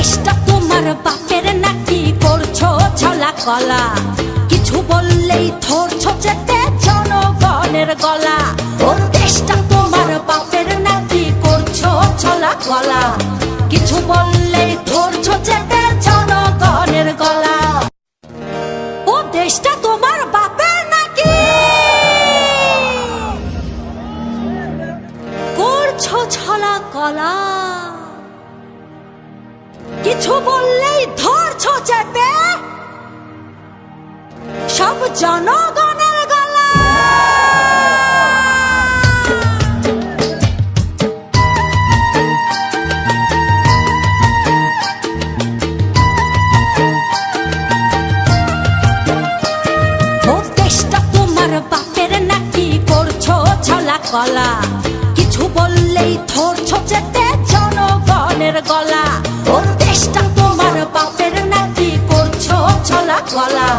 দেশটা তোমার বাপের নাকি করছো ছলা কলা, কিছু বললেই ধরছো যেতে জনগণের গলা। ও দেশটা তোমার বাপের নাকি করছো ছলা কলা, কিছু বললেই ধরছো যেতে জনগণের গলা। ও দেশটা তোমার বাপের নাকি করছো ছলা কলা, কিছু বললেই ধরছো চেপে সব জনগণের গলা। ও দেশটা তোমার বাপের নাকি করছো ছলা কলা, কিছু বললেই ধরছো চেপে জনগণের গলা। ও দেশটা তোমার বাপের নাকি করছো ছলা কলা,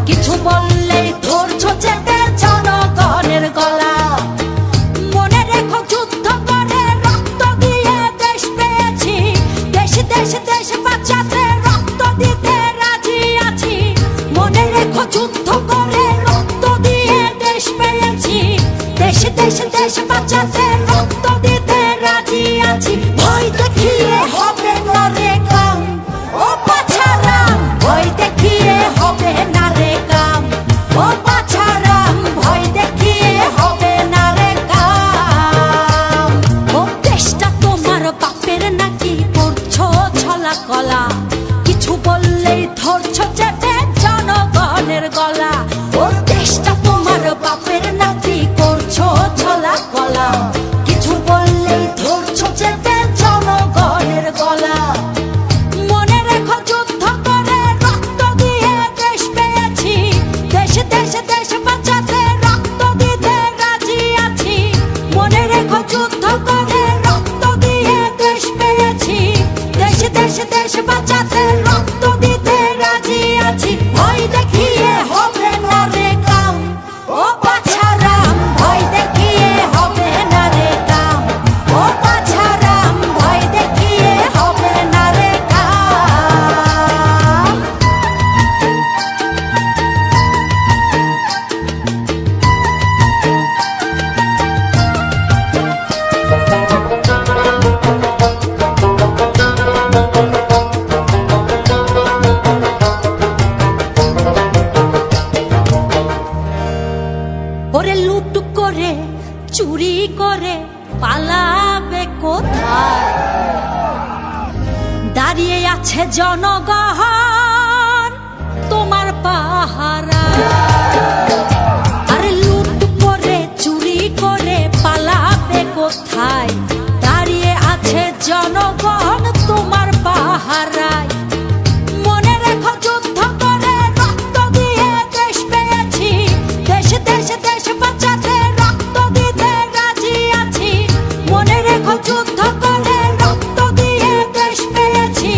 কিছু বললেই ধরছো চেপে জনগণের গলা। মনে রেখো যুদ্ধ করে রক্ত দিয়ে দেশ পেয়েছি, দেশ দেশ দেশ বাঁচাতে রক্ত দিতে রাজি আছি। মনে রেখো যুদ্ধ করে রক্ত দিয়ে দেশ পেয়েছি, দেশ দেশ দেশ বাঁচাতে রক্ত দিতে রাজি আছি। ভয় দেখিয়ে হবে না রে কাম, ও বাছারাম ভয় দেখিয়ে হবে না রে কাম, ও বাছারাম ভয় দেখিয়ে হবে না রে কাম। ও দেশটা তোমার বাপের নাকি করছো ছলা কলা, কিছু বললেই ধরছো চেপে জনগণের গলা। ও দেশটা তোমার বাপের নাকি করছো ছলা কলা, কিছু বললেই ধরছো চেপে জনগণের গলা। মনে রেখো যুদ্ধ করে রক্ত দিয়ে দেশ পেয়েছি, দেশ দেশ দেশ বাঁচাতে রক্ত দিতে রাজি আছি। মনে রেখো যুদ্ধ করে রক্ত দিয়ে দেশ পেয়েছি, দেশ দেশ দেশ বাঁচাতে রক্ত দিতে রাজি আছি। ভয় দেখিয়ে হবে না রে কাম, ও বাছারাম ভয় দেখিয়ে হবে না রে কাম, ও বাছারাম ভয় দেখিয়ে হবে না রে কাম। ওরে লুট করে চুরি করে পালাবে কোথায়, দাঁড়িয়ে আছে জনগণ তোমার পাহারা। আরে লুট করে চুরি করে পালাবে কোথায়, দাঁড়িয়ে আছে জনগণ তোমার পাহারায়। মনে রেখো যুদ্ধ করে রক্ত দিয়ে দেশ পেয়েছি, দেশ দেশ দেশ বাঁচাতে রক্ত দিতে রাজি আছি। মনে রেখো যুদ্ধ করে রক্ত দিয়ে দেশ পেয়েছি,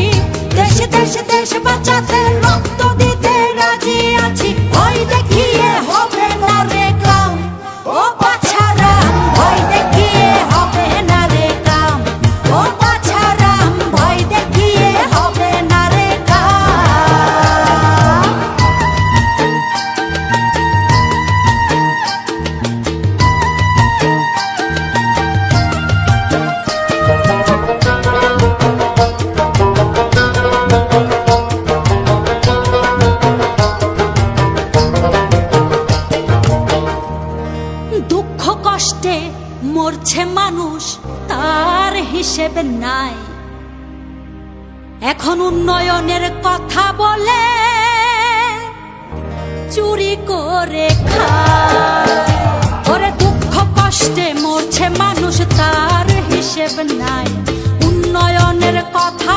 দেশ দেশ দেশ বাঁচাতে রক্ত দিতে রাজি আছি। ভয় দেখিয়ে হবে না রে কাম, ও বাছারাম ভয় দেখিয়ে হবে না রে কাম, ও বাছারাম ভয় দেখিয়ে হবে না রে কাম। দুঃখ কষ্টে মরছে মানুষ তার হিসেব নাই, এখন উন্নয়নের কথা বলে চুরি করে খায়। ওরে দুঃখ কষ্টে মরছে মানুষ তার হিসেব নাই, উন্নয়নের কথা